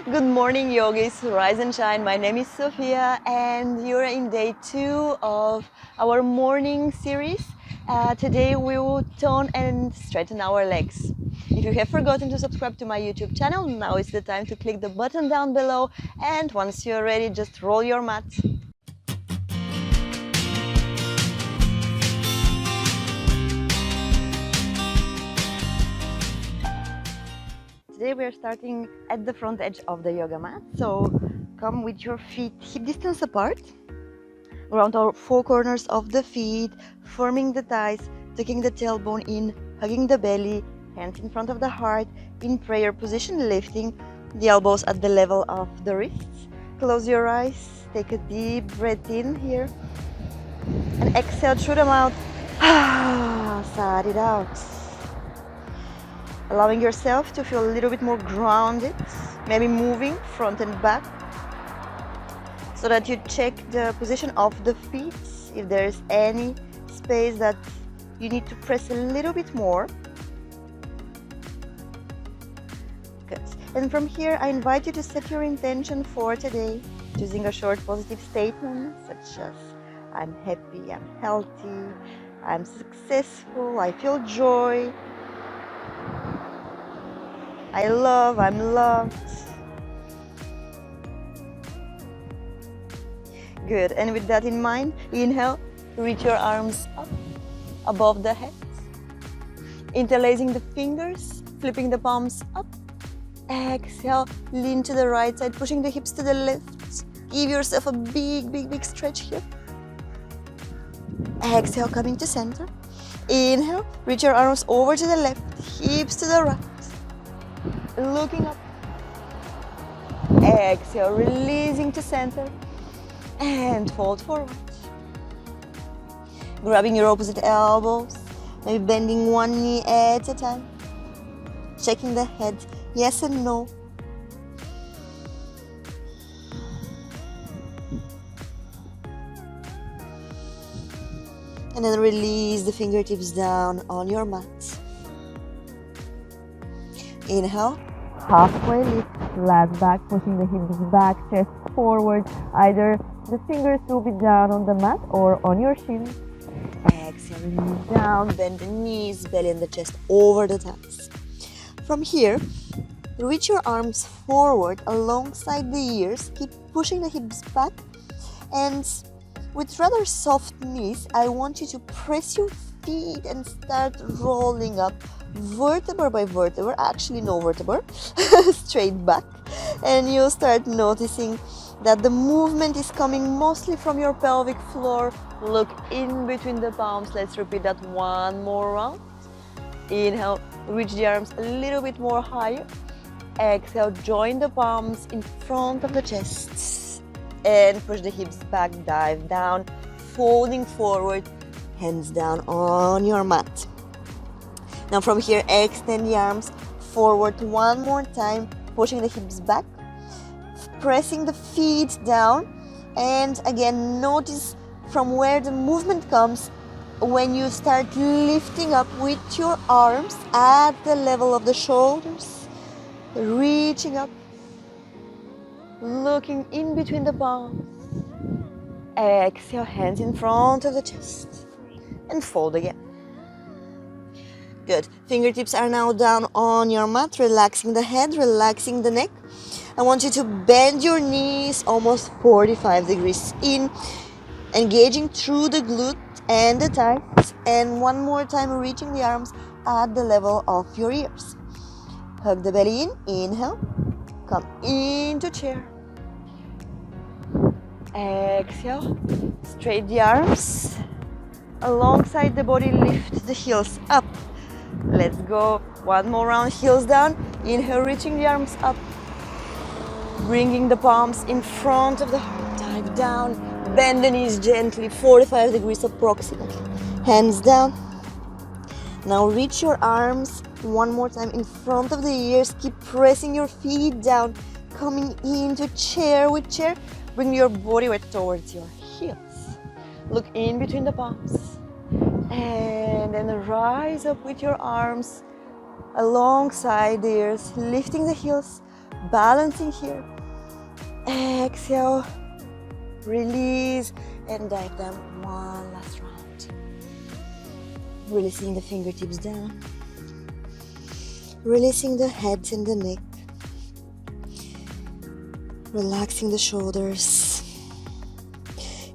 Good morning, yogis. Rise and shine. My name is Sophia, and you're in day 2 of our morning series. Today we will tone and straighten our legs. If you have forgotten to subscribe to my YouTube channel, now is the time to click the button down below. And once you're ready, just roll your mat. Today we are starting at the front edge of the yoga mat. So come with your feet hip distance apart. Around our 4 corners of the feet, forming the thighs, tucking the tailbone in, hugging the belly, hands in front of the heart, in prayer position, lifting the elbows at the level of the wrists. Close your eyes, take a deep breath in here, and exhale through the mouth. Sigh it out. Allowing yourself to feel a little bit more grounded, maybe moving front and back, so that you check the position of the feet, if there is any space that you need to press a little bit more. Good. And from here, I invite you to set your intention for today, using a short positive statement such as, I'm happy, I'm healthy, I'm successful, I feel joy, I love, I'm loved. Good, and with that in mind, inhale, reach your arms up above the head, interlacing the fingers, flipping the palms up. Exhale, lean to the right side, pushing the hips to the left. Give yourself a big stretch here. Exhale, coming to center. Inhale, reach your arms over to the left, hips to the right. Looking up. Exhale, releasing to center. And fold forward. Grabbing your opposite elbows, maybe bending one knee at a time. Checking the head, yes and no. And then release the fingertips down on your mat. Inhale, halfway lift, flat back, pushing the hips back, chest forward. Either the fingers will be down on the mat or on your shins. Exhale, release down, bend the knees, belly and the chest over the thighs. From here, reach your arms forward alongside the ears, keep pushing the hips back, and with rather soft knees, I want you to press your feet and start rolling up vertebra by vertebra, actually no vertebra, straight back, and you'll start noticing that the movement is coming mostly from your pelvic floor. Look in between the palms. Let's repeat that one more round. Inhale, reach the arms a little bit more higher. Exhale, join the palms in front of the chest and push the hips back, dive down, folding forward, hands down on your mat. Now from here, extend the arms forward one more time, pushing the hips back, pressing the feet down, and again notice from where the movement comes when you start lifting up with your arms at the level of the shoulders, reaching up, looking in between the palms. Exhale, hands in front of the chest, and fold again. Good. Fingertips are now down on your mat, relaxing the head, relaxing the neck. I want you to bend your knees almost 45 degrees in, engaging through the glute and the thighs. And one more time, reaching the arms at the level of your ears. Hug the belly in, inhale, come into chair. Exhale, straight the arms, alongside the body, lift the heels up. Let's go, one more round, heels down. Inhale, reaching the arms up, bringing the palms in front of the heart, dive down, bend the knees gently, 45 degrees approximately, hands down. Now reach your arms one more time in front of the ears, keep pressing your feet down, coming into chair with chair, bring your body weight towards your heels, look in between the palms, and then rise up with your arms alongside the ears, lifting the heels, balancing here. Exhale, release, and dive down one last round. Releasing the fingertips down. Releasing the head and the neck. Relaxing the shoulders.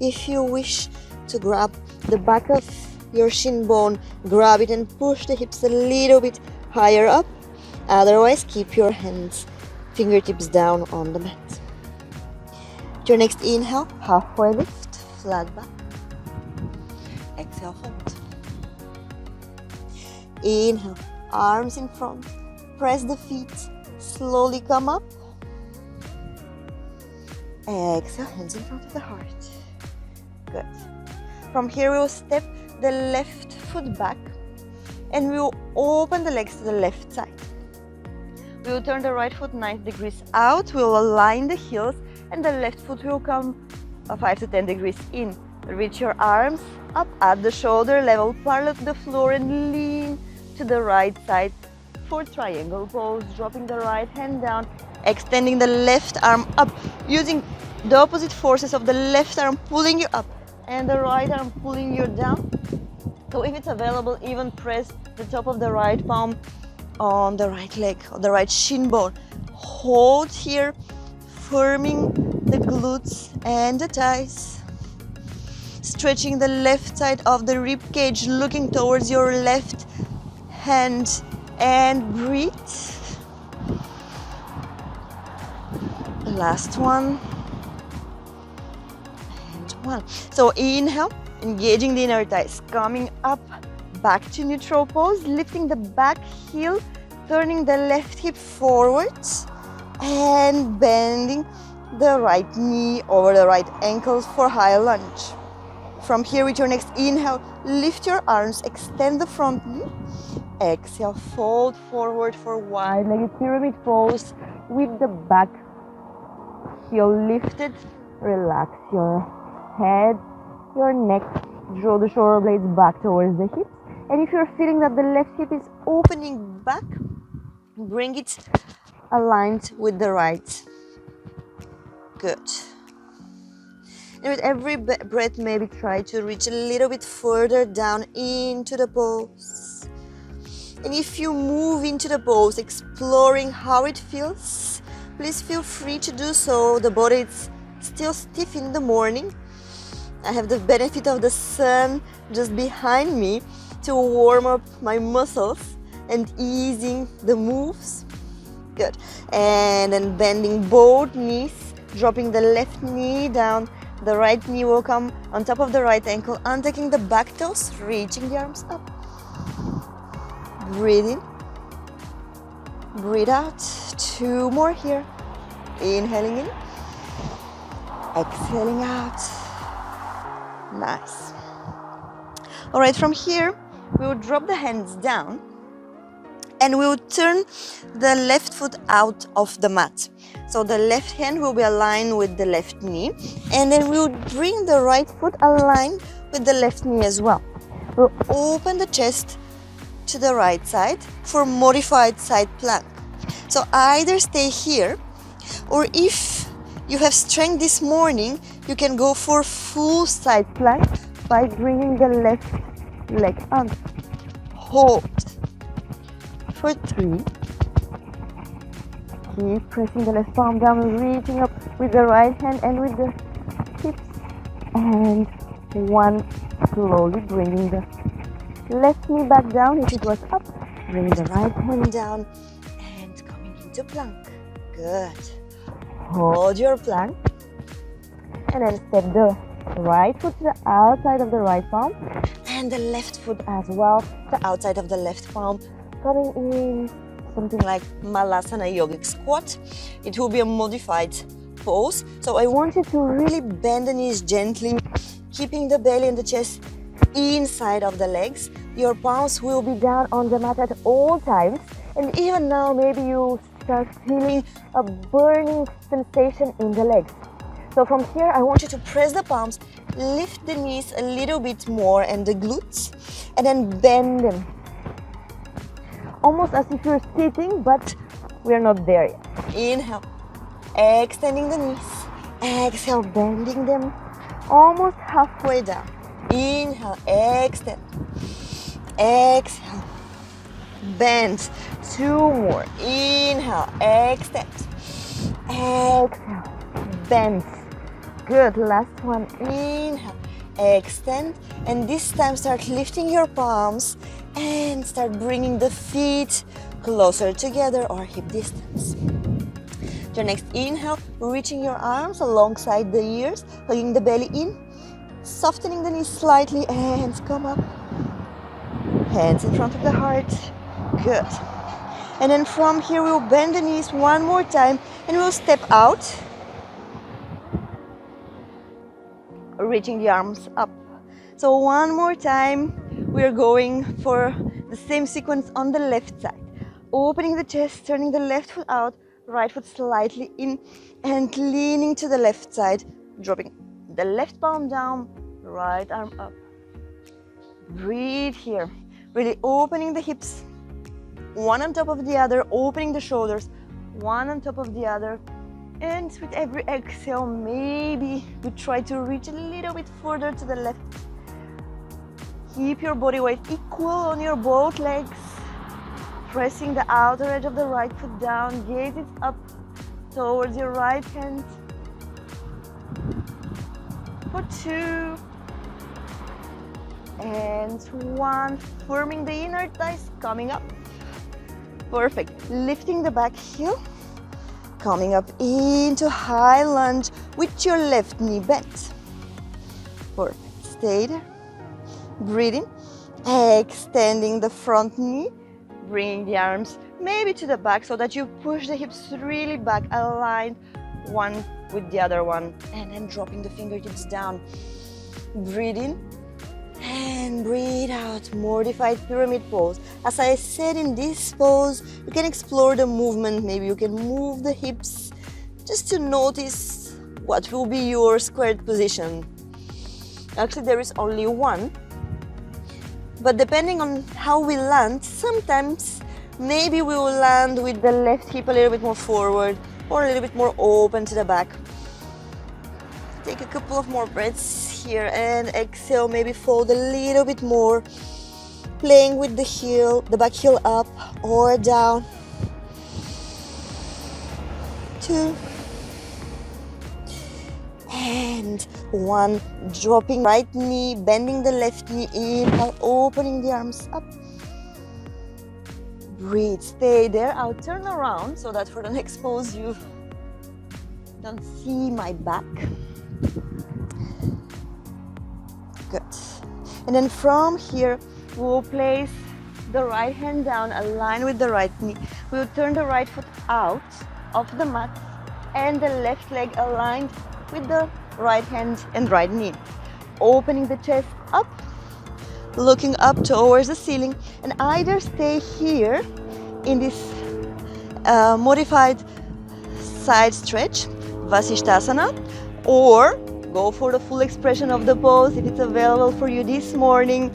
If you wish to grab the back of your shin bone, grab it and push the hips a little bit higher up. Otherwise, keep your hands, fingertips down on the mat. Your next inhale, halfway lift, flat back. Exhale, hold. Inhale, arms in front. Press the feet, slowly come up. Exhale, hands in front of the heart. Good. From here, we will step the left foot back and we will open the legs to the left side. We will turn the right foot 90 degrees out. We will align the heels and the left foot will come 5 to 10 degrees in. Reach your arms up at the shoulder level, parallel to the floor, and lean to the right side for triangle pose. Dropping the right hand down, extending the left arm up, using the opposite forces of the left arm pulling you up and the right arm pulling you down. So if it's available, even press the top of the right palm on the right leg, on the right shin bone. Hold here, firming the glutes and the thighs. Stretching the left side of the rib cage, looking towards your left hand, and breathe. Last one. And one. So inhale, engaging the inner thighs, coming up, back to neutral pose, lifting the back heel, turning the left hip forwards, and bending the right knee over the right ankle for high lunge. From here, with your next inhale, lift your arms, extend the front knee. Exhale, fold forward for wide-legged pyramid pose with the back heel lifted. Relax your head, your neck, draw the shoulder blades back towards the hips. And if you're feeling that the left hip is opening back, bring it aligned with the right. Good. And with every breath, maybe try to reach a little bit further down into the pose. And if you move into the pose, exploring how it feels, please feel free to do so. The body is still stiff in the morning. I have the benefit of the sun just behind me to warm up my muscles and easing the moves. Good. And then bending both knees, dropping the left knee down. The right knee will come on top of the right ankle, untaking the back toes, reaching the arms up. Breathe in. Breathe out. Two more here. Inhaling in. Exhaling out. Nice. All right, from here, we will drop the hands down and we will turn the left foot out of the mat. So the left hand will be aligned with the left knee, and then we'll bring the right foot aligned with the left knee as well. We'll open the chest to the right side for modified side plank. So either stay here, or if you have strength this morning, you can go for full side plank by bringing the left leg up. Hold for 3. Keep pressing the left palm down, reaching up with the right hand and with the hips. And 1, slowly bringing the left knee back down if it was up. Bringing the right hand down and coming into plank. Good. Hold your plank. And then step the right foot to the outside of the right palm. And the left foot as well, the outside of the left palm. Coming in something like Malasana yogic squat. It will be a modified pose. So I want you to really bend the knees gently, keeping the belly and the chest inside of the legs. Your palms will be down on the mat at all times. And even now, maybe you start feeling a burning sensation in the legs. So from here, I want you to press the palms, lift the knees a little bit more and the glutes, and then bend them. Almost as if you're sitting, but We are not there yet. Inhale, extending the knees. Exhale, bending them almost halfway down. Inhale, extend. Exhale, bend. 2 more. Inhale, extend. Exhale, bend. Good. Last one. Inhale, extend. And this time start lifting your palms and start bringing the feet closer together or hip distance. Your next inhale, reaching your arms alongside the ears, hugging the belly in, softening the knees slightly, hands come up. Hands in front of the heart. Good. And then from here we'll bend the knees one more time and we'll step out, reaching the arms up. So one more time, we're going for the same sequence on the left side. Opening the chest, turning the left foot out, right foot slightly in, and leaning to the left side, dropping the left palm down, right arm up. Breathe here, really opening the hips, one on top of the other, opening the shoulders, one on top of the other. And with every exhale, maybe we try to reach a little bit further to the left. Keep your body weight equal on your both legs. Pressing the outer edge of the right foot down, gaze it up towards your right hand. For 2. And 1. Firming the inner thighs, coming up. Perfect. Lifting the back heel. Coming up into high lunge with your left knee bent. Perfect. Stay there. Breathing. Extending the front knee. Bringing the arms maybe to the back so that you push the hips really back, aligned one with the other one. And then dropping the fingertips down. Breathe in and breathe out. Modified pyramid pose. As I said, in this pose, you can explore the movement. Maybe you can move the hips just to notice what will be your squared position. Actually, there is only one. But depending on how we land, sometimes maybe we will land with the left hip a little bit more forward or a little bit more open to the back. Take a couple of more breaths here and exhale, maybe fold a little bit more, playing with the heel, the back heel up or down. 2. And 1, dropping right knee, bending the left knee in, while opening the arms up. Breathe, stay there. I'll turn around so that for the next pose you don't see my back. Good. And then from here, we'll place the right hand down, align with the right knee. We'll turn the right foot out of the mat and the left leg aligned with the right hand and right knee. Opening the chest up, looking up towards the ceiling, and either stay here in this modified side stretch, Vasishtasana, or go for the full expression of the pose if it's available for you this morning.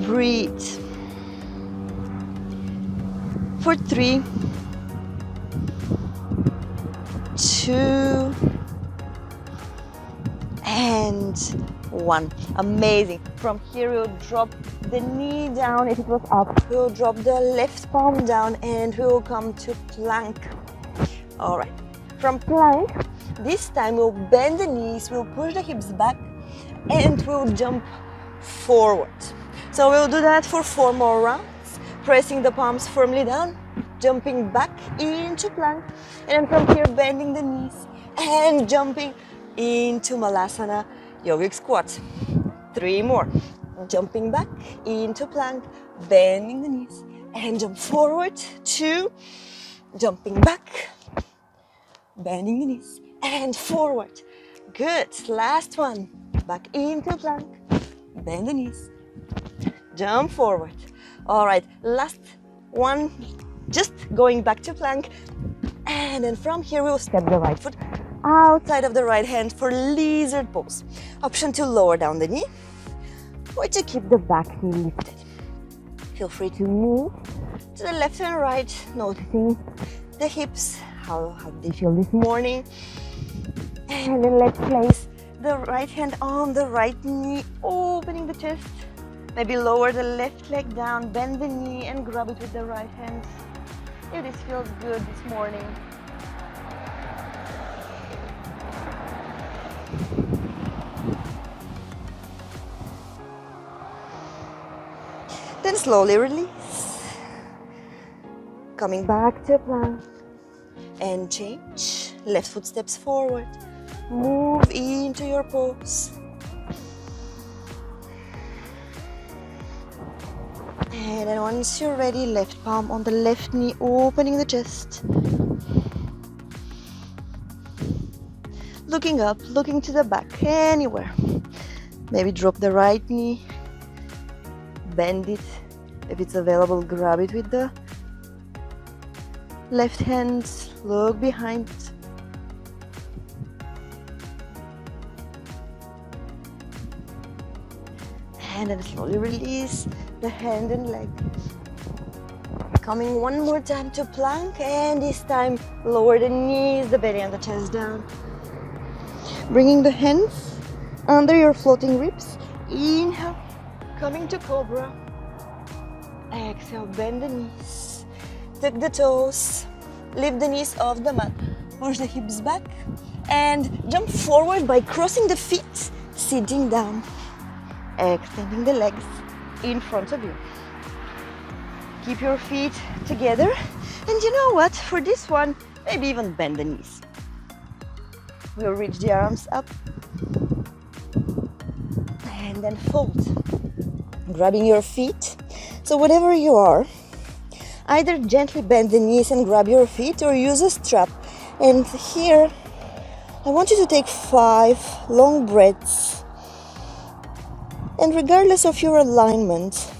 Breathe. For 3, 2, and 1. Amazing. From here we'll drop the knee down. If it was up, we'll drop the left palm down and we'll come to plank. All right. From plank, this time we'll bend the knees, we'll push the hips back, and we'll jump forward. So we'll do that for 4 more rounds, pressing the palms firmly down, jumping back into plank, and then from here bending the knees and jumping into Malasana yogic squat. 3 more. Jumping back into plank, bending the knees, and jump forward. 2, jumping back, bending the knees, and forward. Good. Last one. Back into plank, bend the knees, jump forward. All right. Last one. Just going back to plank, and then from here we'll step the right foot outside of the right hand for lizard pose. Option to lower down the knee or to keep the back knee lifted. Feel free to move to the left and right, noticing the hips. How do you feel this morning? And then let's place the right hand on the right knee, opening the chest. Maybe lower the left leg down, bend the knee and grab it with the right hand. If this feels good this morning. Then slowly release. Coming back to plank. And change. Left foot steps forward. Move into your pose. And then once you're ready, left palm on the left knee, opening the chest. Looking up, looking to the back, anywhere. Maybe drop the right knee. Bend it. If it's available, grab it with the left hand. Look behind. And then slowly release the hand and leg. Coming one more time to plank, and this time lower the knees, the belly and the chest down. Bringing the hands under your floating ribs. Inhale, coming to cobra. Exhale, bend the knees, tuck the toes, lift the knees off the mat, push the hips back, and jump forward by crossing the feet, sitting down. Extending the legs in front of you. Keep your feet together, and you know what? For this one, maybe even bend the knees. We'll reach the arms up and then fold. Grabbing your feet. So whatever you are, either gently bend the knees and grab your feet or use a strap. And here, I want you to take 5 long breaths. And regardless of your alignment,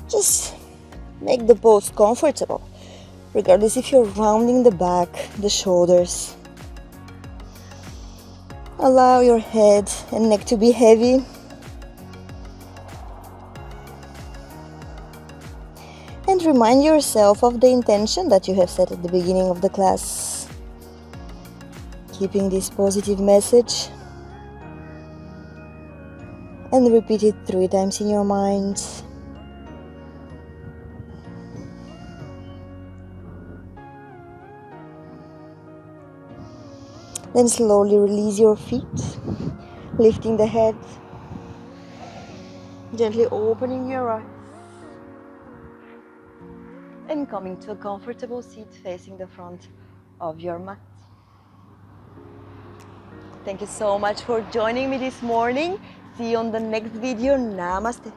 just make the pose comfortable. Regardless if you're rounding the back, the shoulders. Allow your head and neck to be heavy. And remind yourself of the intention that you have set at the beginning of the class. Keeping this positive message. And repeat it 3 times in your mind. Then slowly release your feet, lifting the head, gently opening your eyes, and coming to a comfortable seat facing the front of your mat. Thank you so much for joining me this morning. See you on the next video. Namaste.